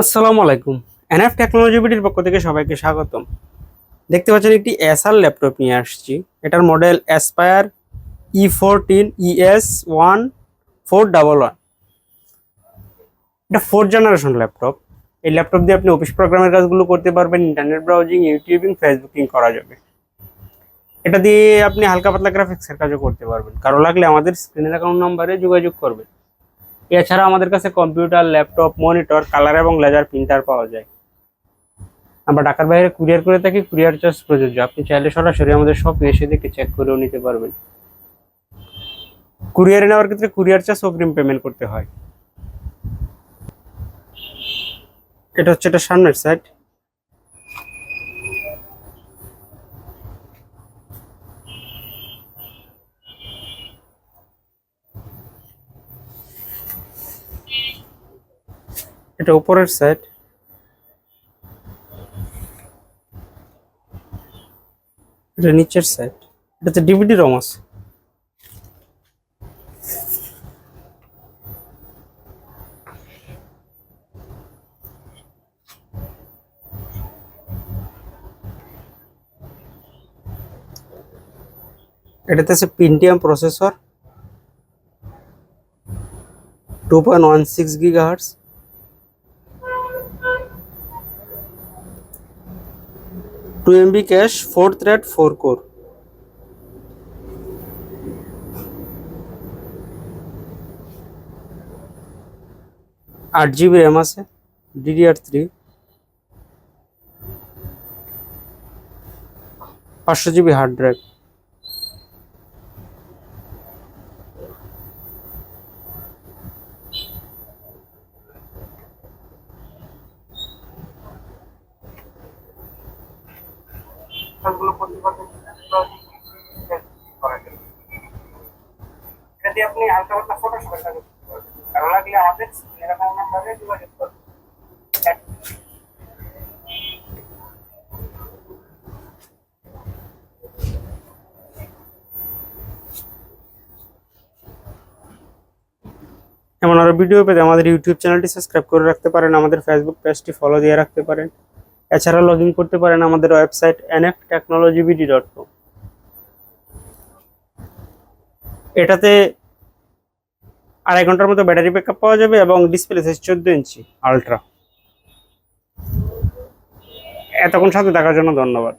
আসসালামু আলাইকুম। NF technology বিডির পক্ষ থেকে সবাইকে স্বাগতম। দেখতে পাচ্ছেন একটি এসার ল্যাপটপ নিয়ে আসছি। এটার মডেল অ্যাসপায়ার E14 ES1411। এটা 4th জেনারেশন ল্যাপটপ। এই ল্যাপটপ দিয়ে আপনি অফিস প্রোগ্রামের কাজগুলো করতে পারবেন, ইন্টারনেট ব্রাউজিং, ইউটিউবিং, ফেসবুকিং করা যাবে। এটা দিয়ে আপনি হালকা পাতলা গ্রাফিক্সের কাজও করতে পারবেন। কারো লাগলে আমাদের স্ক্রিনের অ্যাকাউন্ট নাম্বারে যোগাযোগ করবেন। এছাড়া আমাদের কাছে কম্পিউটার, ল্যাপটপ, মনিটর, কালার এবং লেজার প্রিন্টার পাওয়া যায়। আমরা ঢাকার বাইরে কুরিয়ার করে থাকি, কুরিয়ার চার্জ প্রযোজ্য। আপনি চাইলে সরাসরি আমাদের শপে এসে দেখে চেক করেও নিতে পারবেন। কুরিয়ারে নেওয়ার ক্ষেত্রে কুরিয়ার চার্জ অগ্রিম পেমেন্ট করতে হয়। এটা হচ্ছে এটা সামনের সাইড। এটা উপরের সাইড। এটা নিচের সাইড। এটাতে ডিভিডি রম আছে। এটাতে আছে Pentium processor, 2.16 GHz, 2 MB cash, 4 thread 4 core. 8 GB RAM আছে, DDR3, 500 GB হার্ড ড্রাইভ। কাজগুলো করতে পারবেন, করা যায়। এটা দিয়ে আপনি হালকা পাতলা ফটোশপের কাজ করতে পারবেন। কারো লাগলে আমাদের স্ক্রিনের অ্যাকাউন্ট নাম্বারে যোগাযোগ করবেন। এমন আরো ভিডিও পেতে আমাদের ইউটিউব চ্যানেলটি সাবস্ক্রাইব করে রাখতে পারেন, আমাদের ফেসবুক পেজটি ফলো দিয়ে রাখতে পারেন। এছাড়া লগ ইন করতে পারেন আমাদের ওয়েবসাইট nftechnologybd.com। এটাতে 2.5 ঘন্টার মতো ব্যাটারি ব্যাকআপ পাওয়া যাবে এবং ডিসপ্লে সাইজ 14 ইঞ্চি আলট্রা। এতক্ষণ সাথে থাকার জন্য ধন্যবাদ।